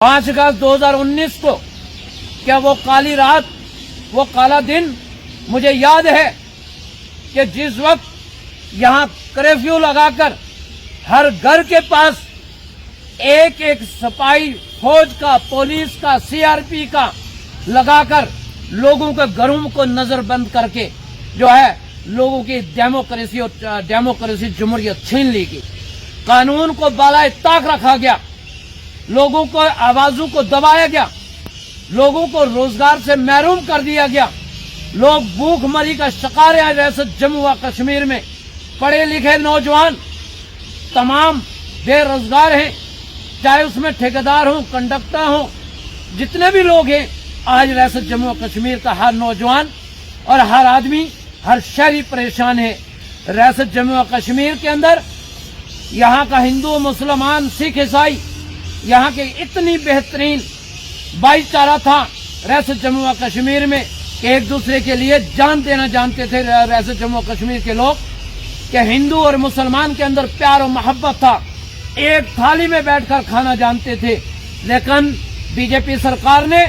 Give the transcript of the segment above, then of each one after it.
5 अगस्त 2019 को क्या वो काली रात, वो काला दिन मुझे याद है कि जिस वक्त यहां कर्फ्यू लगाकर हर घर के पास एक एक सिपाही फौज का, पुलिस का, सीआरपी का लगाकर लोगों के घरों को नजरबंद करके जो है लोगों की डेमोक्रेसी जमहूरियत छीन ली गई। कानून को बालाए ताक रखा गया, लोगों को आवाजों को दबाया गया, लोगों को रोजगार से महरूम कर दिया गया। लोग भूखमरी का शिकार हैं। रियासत जम्मू व कश्मीर में पढ़े लिखे नौजवान तमाम बेरोजगार हैं, चाहे उसमें ठेकेदार हों, कंडक्टर हों, जितने भी लोग हैं। आज रियासत जम्मू व कश्मीर का हर नौजवान और हर आदमी, हर शहरी परेशान है। रियासत जम्मू व कश्मीर के अंदर यहाँ का हिंदू, मुसलमान, सिख, ईसाई, यहाँ के इतनी बेहतरीन भाईचारा था रियासत जम्मू व कश्मीर में कि एक दूसरे के लिए जान देना जानते थे। रियासत जम्मू व कश्मीर के लोग कि हिंदू और मुसलमान के अंदर प्यार और मोहब्बत था, एक थाली में बैठकर खाना जानते थे। लेकिन बीजेपी सरकार ने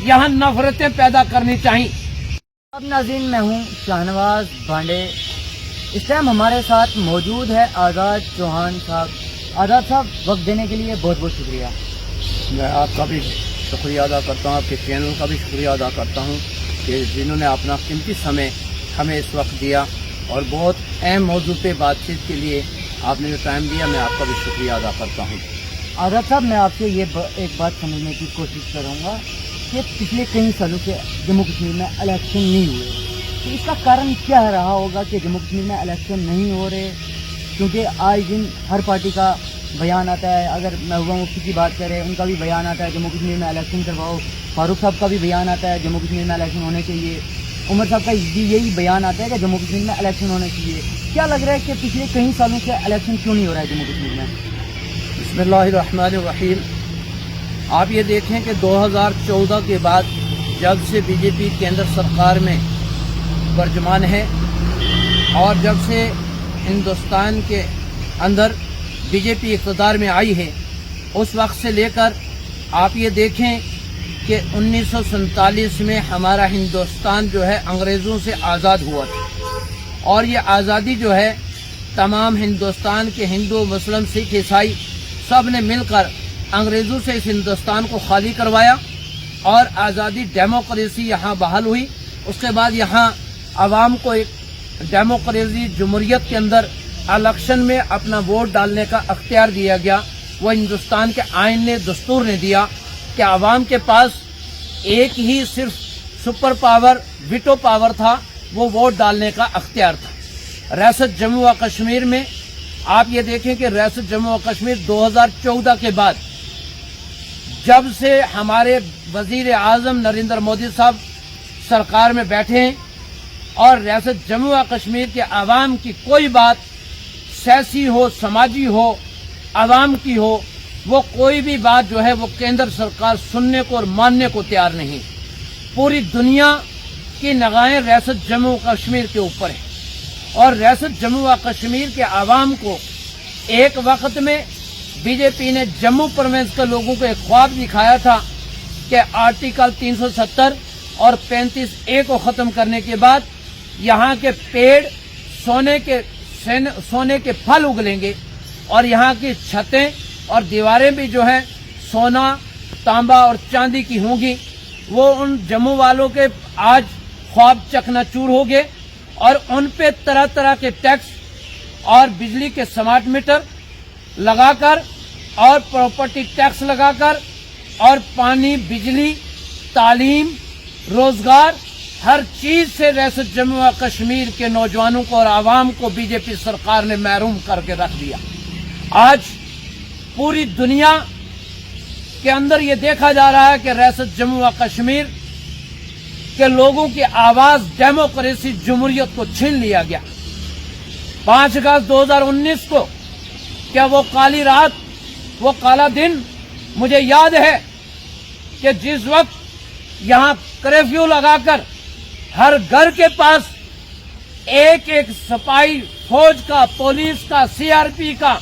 यहाँ नफरतें पैदा करनी चाहिए। अब नाज़रीन, मैं हूँ शाहनवाज भांडे। इस टाइम हमारे साथ मौजूद है आज़ाद चौहान साहब। आज़ाद साहब, वक्त देने के लिए बहुत बहुत शुक्रिया। मैं आपका भी शुक्रिया अदा करता हूँ, आपके चैनल का भी शुक्रिया अदा करता हूँ कि जिन्होंने अपना कीमती समय हमें इस वक्त दिया और बहुत अहम मौजू पे बातचीत के लिए आपने जो टाइम दिया, मैं आपका भी शुक्रिया अदा करता हूँ। आज़ाद साहब, मैं आपसे ये एक बात समझने की कोशिश करूँगा कि पिछले कई सालों से जम्मू कश्मीर में इलेक्शन नहीं हुए, तो इसका कारण क्या रहा होगा कि जम्मू कश्मीर में इलेक्शन नहीं हो रहे? क्योंकि आए दिन हर पार्टी का बयान आता है। अगर महबूबा मुफ्ती की बात करें, उनका भी बयान आता है जम्मू कश्मीर में इलेक्शन करवाओ। फारूक साहब का भी बयान आता है जम्मू कश्मीर में इलेक्शन होने चाहिए। उमर साहब का भी यही बयान आता है कि जम्मू कश्मीर में इलेक्शन होने चाहिए। क्या लग रहा है कि पिछले कई सालों से इलेक्शन क्यों नहीं हो रहा है जम्मू कश्मीर में? बिस्मिल्लाहिर्रहमानिर्रहीम। आप ये देखें कि 2014 के बाद जब से बीजेपी केंद्र सरकार में बर्जमान है और जब से हिंदुस्तान के अंदर बीजेपी इक़्तिदार में आई है, उस वक्त से लेकर आप ये देखें कि 1947 में हमारा हिंदुस्तान जो है अंग्रेज़ों से आज़ाद हुआ था और ये आज़ादी जो है तमाम हिंदुस्तान के हिंदू, मुस्लिम, सिख, ईसाई सब ने मिलकर अंग्रेज़ों से इस हिंदुस्तान को खाली करवाया और आज़ादी डेमोक्रेसी यहाँ बहाल हुई। उसके बाद यहाँ आवाम को एक डेमोक्रेसी जमहूरियत के अंदर इलेक्शन में अपना वोट डालने का अख्तियार दिया गया। वो हिंदुस्तान के आइन ने, दस्तूर ने दिया कि आवाम के पास एक ही सिर्फ सुपर पावर, वीटो पावर था, वो वोट डालने का अख्तियार था। रियासत जम्मू व कश्मीर में आप ये देखें कि रियासत जम्मू व कश्मीर 2014 के बाद जब से हमारे वजीर आज़म नरेंद्र मोदी साहब सरकार में बैठे हैं और रियासत जम्मू व कश्मीर के आवाम की कोई बात सियासी हो, समाजी हो, आवाम की हो, वो कोई भी बात जो है वो केंद्र सरकार सुनने को और मानने को तैयार नहीं। पूरी दुनिया की निगाहें रियासत जम्मू व कश्मीर के ऊपर है और रियासत जम्मू व कश्मीर के आवाम को एक वक्त में बीजेपी ने जम्मू प्रोविंस के लोगों को एक ख्वाब दिखाया था कि आर्टिकल 370 और 35A को खत्म करने के बाद यहाँ के पेड़ सोने के फल उगलेंगे और यहाँ की छतें और दीवारें भी जो है सोना, तांबा और चांदी की होंगी। वो उन जम्मू वालों के आज ख्वाब चकनाचूर हो गए और उन पे तरह तरह के टैक्स और बिजली के स्मार्ट मीटर लगाकर और प्रॉपर्टी टैक्स लगाकर और पानी, बिजली, तालीम, रोजगार, हर चीज से रियासत जम्मू व कश्मीर के नौजवानों को और आवाम को बीजेपी सरकार ने महरूम करके रख दिया। आज पूरी दुनिया के अंदर ये देखा जा रहा है कि रियासत जम्मू व कश्मीर के लोगों की आवाज, डेमोक्रेसी जमहूरियत को छीन लिया गया। 5 अगस्त 2019 को क्या वो काली रात, वो काला दिन मुझे याद है कि जिस वक्त यहाँ कर्फ्यू लगाकर हर घर के पास एक एक सिपाही फौज का, पुलिस का, सीआरपी का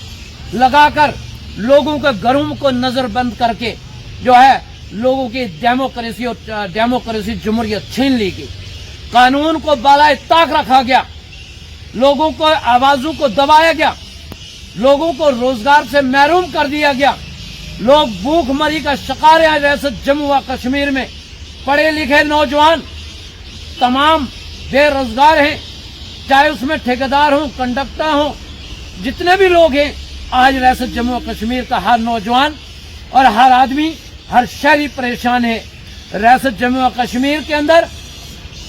लगाकर लोगों के घरों को नजरबंद करके जो है लोगों की डेमोक्रेसी जमहूरियत छीन ली गई, कानून को बालाए ताक रखा गया, लोगों को आवाजों को दबाया गया, लोगों को रोजगार से महरूम कर दिया गया, लोग भूखमरी का शिकार हैं। रियासत जम्मू व कश्मीर में पढ़े लिखे नौजवान तमाम बेरोजगार हैं, चाहे उसमें ठेकेदार हों, कंडक्टर हों, जितने भी लोग हैं। आज रियासत जम्मू व कश्मीर का हर नौजवान और हर आदमी, हर शहरी परेशान है। रियासत जम्मू व कश्मीर के अंदर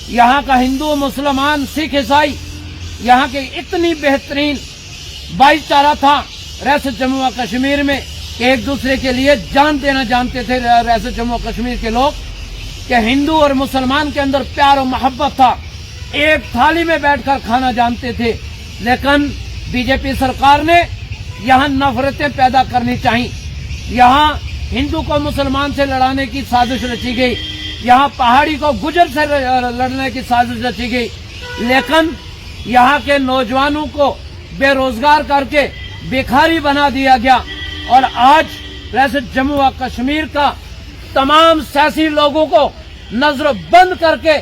यहाँ का हिंदू, मुसलमान, सिख, ईसाई, यहाँ के इतनी बेहतरीन भाईचारा था रियासत जम्मू व कश्मीर में कि एक दूसरे के लिए जान देना जानते थे रियासत जम्मू व कश्मीर के लोग, कि हिंदू और मुसलमान के अंदर प्यार और मोहब्बत था, एक थाली में बैठकर खाना जानते थे। लेकिन बीजेपी सरकार ने यहाँ नफरतें पैदा करनी चाहिए, यहाँ हिंदू को मुसलमान से लड़ाने की साजिश रची गई, यहाँ पहाड़ी को गुजर से लड़ने की साजिश रची गई, लेकिन यहाँ के नौजवानों को बेरोजगार करके भिखारी बना दिया गया। और आज रियासत जम्मू व कश्मीर का तमाम सियासी लोगों को नजरबंद करके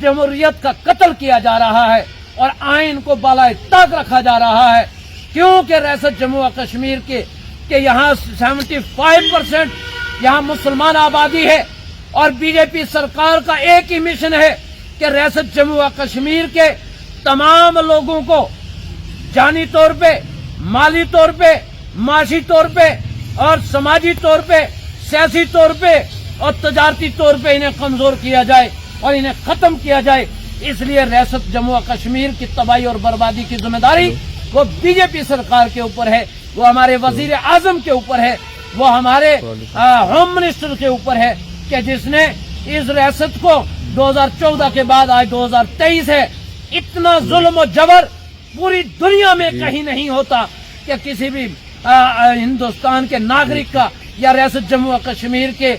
जमहूरियत का कत्ल किया जा रहा है और आइन को बालाए ताक रखा जा रहा है, क्योंकि रियासत जम्मू व कश्मीर के यहाँ 75% यहाँ मुसलमान आबादी है और बीजेपी सरकार का एक ही मिशन है कि रियासत जम्मू व कश्मीर के तमाम लोगों को जानी तौर पे, माली तौर पे, माशी तौर पे और समाजी तौर पे, सियासी तौर पे और तजारती तौर पे इन्हें कमजोर किया जाए और इन्हें खत्म किया जाए। इसलिए रियासत जम्मू व कश्मीर की तबाही और बर्बादी की जिम्मेदारी वो बीजेपी सरकार के ऊपर है, वो हमारे वजीर आजम के ऊपर है, वो हमारे होम मिनिस्टर के ऊपर है कि जिसने इस रियासत को 2014 के बाद आज 2023 है, इतना जुल्म और जबर पूरी दुनिया में कहीं नहीं होता कि किसी भी हिंदुस्तान के नागरिक का या रियासत जम्मू व कश्मीर के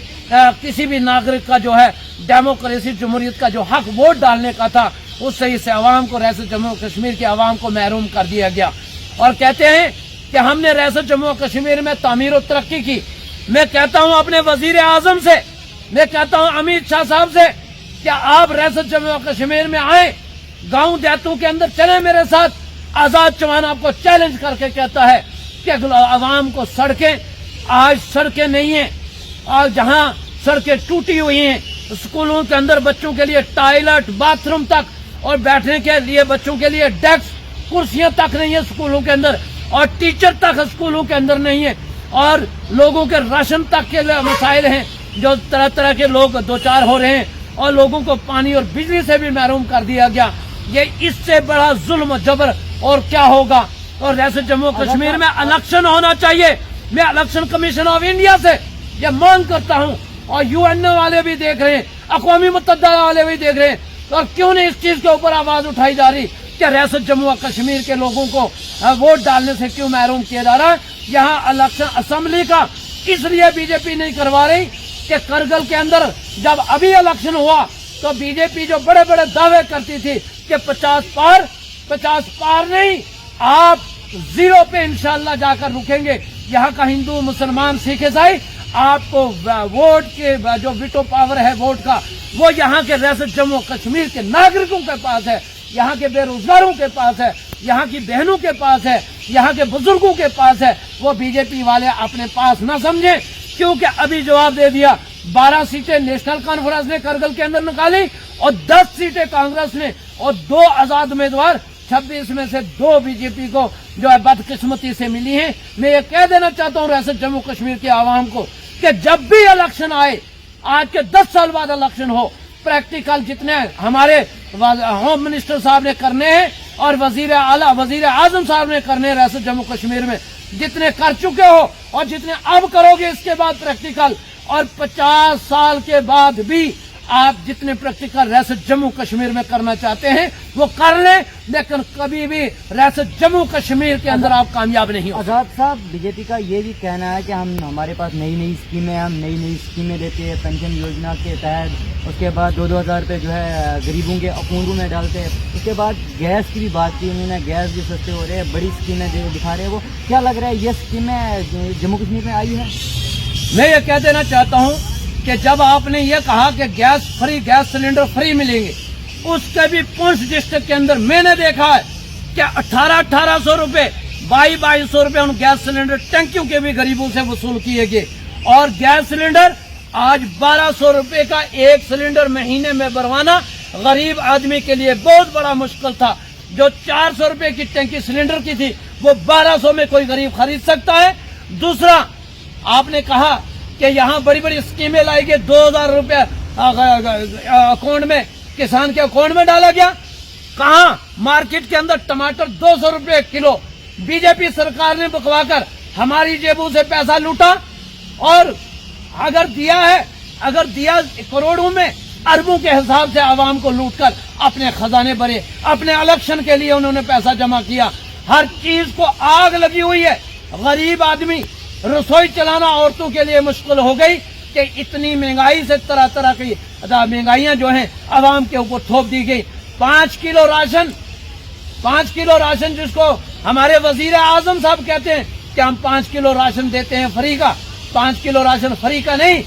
किसी भी नागरिक का जो है डेमोक्रेसी जमहूरियत का जो हक वोट डालने का था, उससे इस अवाम को, रियासत जम्मू व कश्मीर के अवाम को महरूम कर दिया गया। और कहते हैं कि हमने रियासत जम्मू व कश्मीर में तामीर और तरक्की की। मैं कहता हूं अपने वजीर आजम से, मैं कहता हूं अमित शाह साहब से, क्या आप रियासत जम्मू व कश्मीर में आए, गांव देहातों के अंदर चले मेरे साथ। आजाद चौहान आपको चैलेंज करके कहता है कि अवाम को सड़कें, आज सड़कें नहीं है, और जहां सड़कें टूटी हुई हैं, स्कूलों के अंदर बच्चों के लिए टॉयलेट, बाथरूम तक और बैठने के लिए बच्चों के लिए डेस्क, कुर्सियां तक नहीं है स्कूलों के अंदर, और टीचर तक स्कूलों के अंदर नहीं है, और लोगों के राशन तक के मसाइल हैं जो तरह तरह के लोग दो चार हो रहे हैं, और लोगों को पानी और बिजली से भी महरूम कर दिया गया। ये इससे बड़ा जुल्म जबर और क्या होगा। और रियासत जम्मू कश्मीर में इलेक्शन होना चाहिए। मैं इलेक्शन कमीशन ऑफ इंडिया से ये मांग करता हूं, और यूएनओ वाले भी देख रहे हैं, अक़वामी मुत्तहिदा वाले भी देख रहे हैं, और क्यों नहीं इस चीज के ऊपर आवाज उठाई जा रही कि रियासत जम्मू व कश्मीर के लोगों को वोट डालने से क्यों महरूम किया जा रहा है। यहाँ इलेक्शन असेंबली का इसलिए बीजेपी नहीं करवा रही कि करगिल के अंदर जब अभी इलेक्शन हुआ तो बीजेपी जो बड़े बड़े दावे करती थी कि 50 पार नहीं, आप 0 पे इंशाल्लाह जाकर रुकेंगे। यहाँ का हिंदू, मुसलमान, सिख, ईसाई आपको वोट के जो वीटो पावर है वोट का, वो यहाँ के रियासत जम्मू कश्मीर के नागरिकों के पास है, यहाँ के बेरोजगारों के पास है, यहाँ की बहनों के पास है, यहाँ के बुजुर्गों के पास है। वो बीजेपी वाले अपने पास न समझे, क्योंकि अभी जवाब दे दिया। 12 सीटें नेशनल कॉन्फ्रेंस ने करगिल के अंदर निकाली और 10 सीटें कांग्रेस ने, और 2 आजाद उम्मीदवार, 26 में से 2 बीजेपी को जो है बदकिस्मती से मिली हैं। मैं ये कह देना चाहता हूँ रियासत जम्मू कश्मीर के आवाम को कि जब भी इलेक्शन आए, आज के 10 साल बाद इलेक्शन हो, प्रैक्टिकल जितने हमारे होम मिनिस्टर साहब ने करने हैं और वजीर आजम साहब ने करने हैं रियासत जम्मू कश्मीर में, जितने कर चुके हो और जितने अब करोगे इसके बाद प्रैक्टिकल, और 50 साल के बाद भी आप जितने प्रैक्टिकल रियासत जम्मू कश्मीर में करना चाहते हैं वो कर लें, लेकिन कभी भी रियासत जम्मू कश्मीर के अंदर आप कामयाब नहीं हो। आजाद साहब, बीजेपी का ये भी कहना है कि हमारे पास नई स्कीमें, हम नई स्कीमें देते हैं पेंशन योजना के तहत, उसके बाद 2-2 हज़ार रुपये जो है गरीबों के अकाउंटों में डालते हैं, उसके बाद गैस की भी बात की उन्होंने, गैस भी सस्ते हो रहे हैं, बड़ी स्कीमें दिखा रहे हैं। वो क्या लग रहा है ये स्कीमें जम्मू कश्मीर में आई है? मैं ये कह देना चाहता हूं कि जब आपने ये कहा कि गैस सिलेंडर फ्री मिलेंगे, उसके भी पुंछ डिस्ट्रिक्ट के अंदर मैंने देखा है कि 1800 रुपए 2200 रुपए उन गैस सिलेंडर टंकियों के भी गरीबों से वसूल किए गए। और गैस सिलेंडर आज 1200 रुपए का एक सिलेंडर महीने में भरवाना गरीब आदमी के लिए बहुत बड़ा मुश्किल था। जो 400 रुपए की टंकी सिलेंडर की थी वो 1200 में कोई गरीब खरीद सकता है। दूसरा, आपने कहा कि यहाँ बड़ी बड़ी स्कीमें लाई गई, 2000 रुपया अकाउंट में, किसान के अकाउंट में डाला गया। कहाँ? मार्केट के अंदर टमाटर 200 रुपए किलो बीजेपी सरकार ने बकवाकर हमारी जेबों से पैसा लूटा। और अगर दिया करोड़ों में, अरबों के हिसाब से आवाम को लूटकर अपने खजाने भरे, अपने इलेक्शन के लिए उन्होंने पैसा जमा किया। हर चीज को आग लगी हुई है। गरीब आदमी, रसोई चलाना औरतों के लिए मुश्किल हो गई कि इतनी महंगाई से तरह तरह की महंगाइयां जो हैं आवाम के ऊपर थोप दी गई। 5 किलो राशन जिसको हमारे वजीर आजम साहब कहते हैं कि हम 5 किलो राशन देते हैं फ्री का। 5 किलो राशन फ्री का नहीं,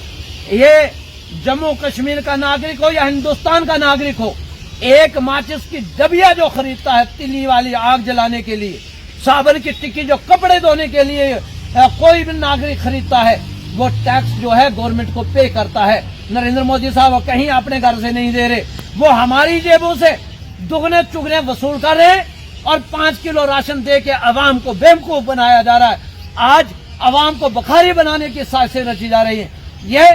ये जम्मू कश्मीर का नागरिक हो या हिंदुस्तान का नागरिक हो, एक माचिस की डबिया जो खरीदता है तिली वाली आग जलाने के लिए, साबुन की टिक्की जो कपड़े धोने के लिए कोई भी नागरिक खरीदता है, वो टैक्स जो है गवर्नमेंट को पे करता है। नरेंद्र मोदी साहब कहीं अपने घर से नहीं दे रहे, वो हमारी जेबों से दुगने चुगने वसूल कर रहे हैं और 5 किलो राशन दे के अवाम को बेवकूफ बनाया जा रहा है। आज अवाम को बखारी बनाने की साजिशें रची जा रही है। ये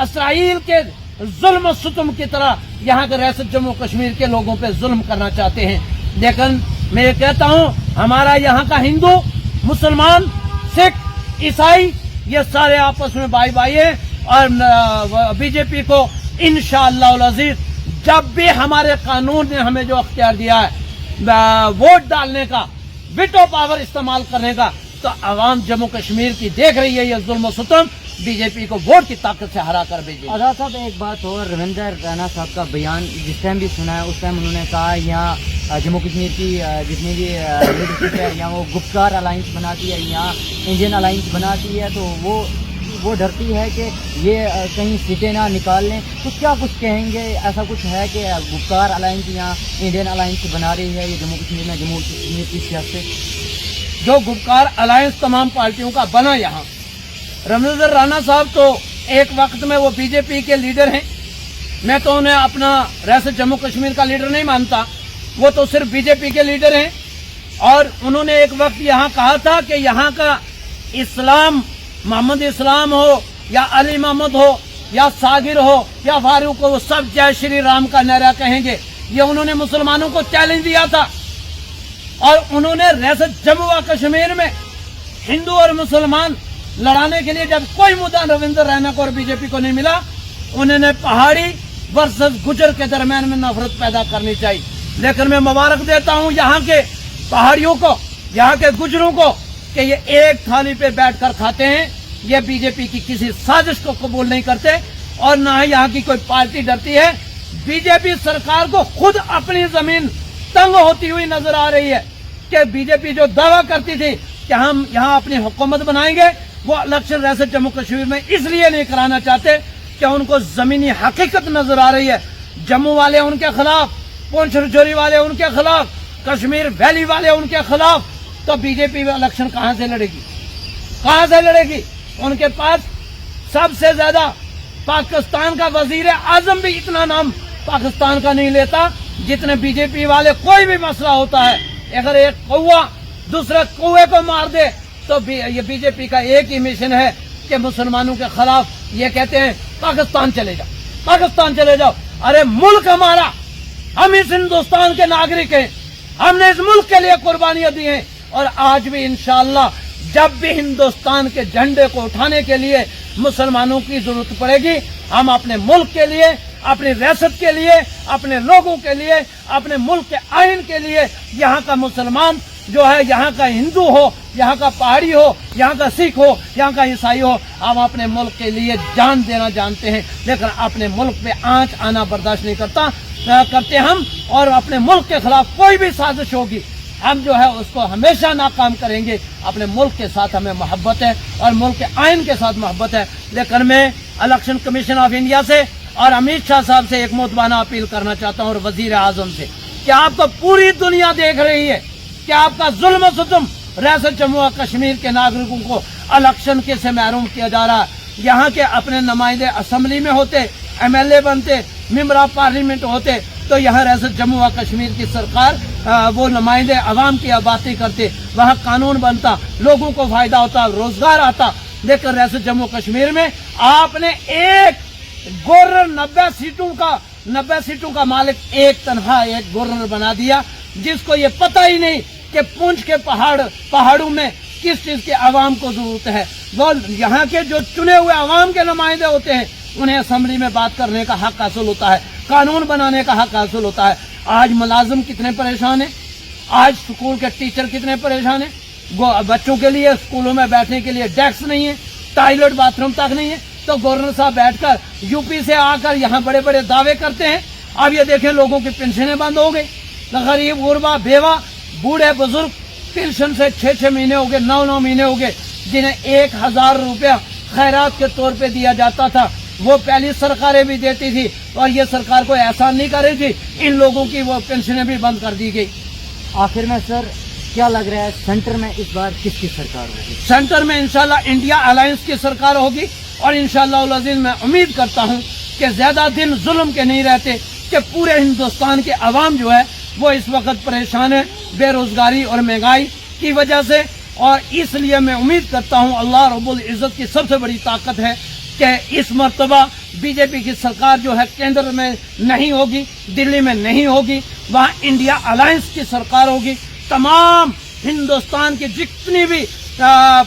इसराइल के जुल्म सुतम की तरह यहाँ के रियासत जम्मू कश्मीर के लोगों पे जुल्म करना चाहते हैं। लेकिन मैं ये कहता हूँ, हमारा यहाँ का हिंदू, मुसलमान, सिख, ईसाई, ये सारे आपस में भाई भाई है। और बीजेपी को इंशाअल्लाह अज़ीज़ जब भी हमारे कानून ने हमें जो अख्तियार दिया है वोट डालने का, विटो पावर इस्तेमाल करने का, तो अवाम जम्मू कश्मीर की देख रही है ये जुल्म सितम। बीजेपी को वोट की ताकत से हरा कर भेजिए। आजाद साहब, एक बात और, रविंदर रैना साहब का बयान जिस टाइम भी सुना है उस टाइम उन्होंने कहा यहाँ जम्मू कश्मीर की जितनी भी लीडरशिप है यहाँ वो गुप्तकार अलायंस बनाती है, यहाँ इंडियन अलायंस बनाती है, तो वो डरती है कि ये कहीं सीटें ना निकाल लें। तो क्या कुछ कहेंगे, ऐसा कुछ है कि गुप्तकार अलायंस यहाँ इंडियन अलायंस बना रही है ये जम्मू कश्मीर में, जम्मू कश्मीर की सियासत? जो गुप्तकार अलायंस तमाम पार्टियों का बना यहाँ, रविंदर राणा साहब तो एक वक्त में वो बीजेपी के लीडर हैं। मैं तो उन्हें अपना रियासत जम्मू कश्मीर का लीडर नहीं मानता, वो तो सिर्फ बीजेपी के लीडर हैं। और उन्होंने एक वक्त यहाँ कहा था कि यहाँ का इस्लाम, मोहम्मद इस्लाम हो या अली मोहम्मद हो या सागिर हो या फारूक हो, वो सब जय श्री राम का नारा कहेंगे। ये उन्होंने मुसलमानों को चैलेंज दिया था। और उन्होंने रियासत जम्मू व कश्मीर में हिंदू और मुसलमान लड़ाने के लिए जब कोई मुद्दा रविंदर रैना को और बीजेपी को नहीं मिला, उन्होंने पहाड़ी वर्सेस गुजर के दरमियान में नफरत पैदा करनी चाहिए। लेकिन मैं मुबारक देता हूं यहाँ के पहाड़ियों को, यहाँ के गुजरों को कि ये एक थाली पे बैठकर खाते हैं। ये बीजेपी की किसी साजिश को कबूल नहीं करते और न ही यहाँ की कोई पार्टी डरती है। बीजेपी सरकार को खुद अपनी जमीन तंग होती हुई नजर आ रही है कि बीजेपी जो दावा करती थी कि हम यहाँ अपनी हुकूमत बनाएंगे, वो इलेक्शन रियासत जम्मू कश्मीर में इसलिए नहीं कराना चाहते कि उनको जमीनी हकीकत नजर आ रही है। जम्मू वाले उनके खिलाफ, पुंछ राजौरी वाले उनके खिलाफ, कश्मीर वैली वाले उनके खिलाफ, तो बीजेपी इलेक्शन कहां से लड़ेगी? कहां से लड़ेगी? उनके पास सबसे ज्यादा पाकिस्तान का वजीर आजम भी इतना नाम पाकिस्तान का नहीं लेता जितने बीजेपी वाले। कोई भी मसला होता है, अगर एक कौवा दूसरे कौवे को मार दे तो ये बीजेपी का एक ही मिशन है कि मुसलमानों के खिलाफ ये कहते हैं पाकिस्तान चले जाओ, पाकिस्तान चले जाओ। अरे मुल्क हमारा, हम इस हिंदुस्तान के नागरिक हैं, हमने इस मुल्क के लिए कुर्बानियां दी हैं। और आज भी इंशाअल्लाह जब भी हिंदुस्तान के झंडे को उठाने के लिए मुसलमानों की जरूरत पड़ेगी, हम अपने मुल्क के लिए, अपनी रियासत के लिए, अपने लोगों के लिए, अपने मुल्क के आइन के लिए, यहाँ का मुसलमान जो है, यहाँ का हिंदू हो, यहाँ का पहाड़ी हो, यहाँ का सिख हो, यहाँ का ईसाई हो, हम अपने मुल्क के लिए जान देना जानते हैं। लेकिन अपने मुल्क पे आंच आना बर्दाश्त नहीं करते हम। और अपने मुल्क के खिलाफ कोई भी साजिश होगी, ہم جو ہے اس کو ہمیشہ ناکام کریں گے. اپنے ملک کے ساتھ ہمیں محبت ہے اور ملک کے آئین کے ساتھ محبت ہے. لیکن میں الیکشن کمیشن آف انڈیا سے اور امت شاہ صاحب سے ایک مؤدبانہ اپیل کرنا چاہتا ہوں اور وزیر اعظم سے کہ آپ کو پوری دنیا دیکھ رہی ہے کہ آپ کا ظلم و ستم ریاست جموں و کشمیر کے ناگرکوں کو الیکشن کے سے محروم کیا جا رہا ہے. یہاں کے اپنے نمائندے اسمبلی میں ہوتے, ایم ایل اے بنتے, ممبر آف پارلیمنٹ ہوتے, تو یہاں ریاست جموں و کشمیر کی سرکار وہ نمائندے عوام کی باتیں کرتے, وہاں قانون بنتا, لوگوں کو فائدہ ہوتا, روزگار آتا. لیکن ریاست جموں کشمیر میں آپ نے ایک گورنر 90 سیٹوں کا مالک ایک تنہا ایک گورنر بنا دیا, جس کو یہ پتہ ہی نہیں کہ پونچھ کے پہاڑوں میں کس چیز کے عوام کو ضرورت ہے. وہ یہاں کے جو چنے ہوئے عوام کے نمائندے ہوتے ہیں انہیں اسمبلی میں بات کرنے کا حق حاصل ہوتا ہے, قانون بنانے کا حق حاصل ہوتا ہے. آج ملازم کتنے پریشان ہیں, آج اسکول کے ٹیچر کتنے پریشان ہیں. بچوں کے لیے اسکولوں میں بیٹھنے کے لیے ڈیسک نہیں ہے, ٹوائلٹ باتھ روم تک نہیں ہے. تو گورنر صاحب بیٹھ کر یو پی سے آ کر یہاں بڑے بڑے دعوے کرتے ہیں. اب یہ دیکھیں لوگوں کی پنشنیں بند ہو گئی, غریب غربا بیوہ بوڑھے بزرگ پنشن سے 6 مہینے ہو گئے, 9 مہینے ہو گئے. جنہیں 1000 روپیہ خیرات کے طور پہ دیا جاتا تھا وہ پہلی سرکاریں بھی دیتی تھی اور یہ سرکار کو احسان نہیں کر رہی تھی, ان لوگوں کی وہ پنشنیں بھی بند کر دی گئی. آخر میں سر کیا لگ رہا ہے سینٹر میں اس بار کس کی سرکار ہوگی؟ سینٹر میں انشاءاللہ انڈیا الائنس کی سرکار ہوگی اور انشاءاللہ العزیز میں امید کرتا ہوں کہ زیادہ دن ظلم کے نہیں رہتے, کہ پورے ہندوستان کے عوام جو ہے وہ اس وقت پریشان ہے بے روزگاری اور مہنگائی کی وجہ سے. اور اس لیے میں امید کرتا ہوں اللہ رب العزت کی سب سے بڑی طاقت ہے کہ اس مرتبہ بی جے پی کی سرکار جو ہے کیندر میں نہیں ہوگی, دلی میں نہیں ہوگی, وہاں انڈیا الائنس کی سرکار ہوگی. تمام ہندوستان کی جتنی بھی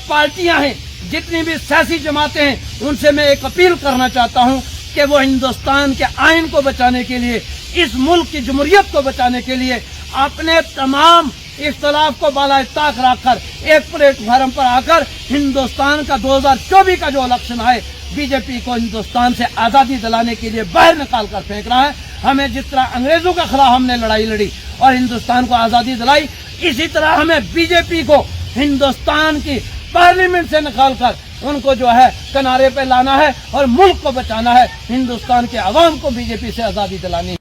پارٹیاں ہیں, جتنی بھی سیاسی جماعتیں ہیں, ان سے میں ایک اپیل کرنا چاہتا ہوں کہ وہ ہندوستان کے آئین کو بچانے کے لیے, اس ملک کی جمہوریت کو بچانے کے لیے اپنے تمام اختلاف کو بالائے طاق رکھ کر ایک پلیٹ فارم پر آ کر ہندوستان کا 2024 کا جو الیکشن ہے بی جے پی کو ہندوستان سے آزادی دلانے کے لیے باہر نکال کر پھینک رہا ہے. ہمیں جس طرح انگریزوں کے خلاف ہم نے لڑائی لڑی اور ہندوستان کو آزادی دلائی, اسی طرح ہمیں بی جے پی کو ہندوستان کی پارلیمنٹ سے نکال کر ان کو جو ہے کنارے پہ لانا ہے اور ملک کو بچانا ہے. ہندوستان کے عوام کو بی جے پی سے آزادی دلانی ہے.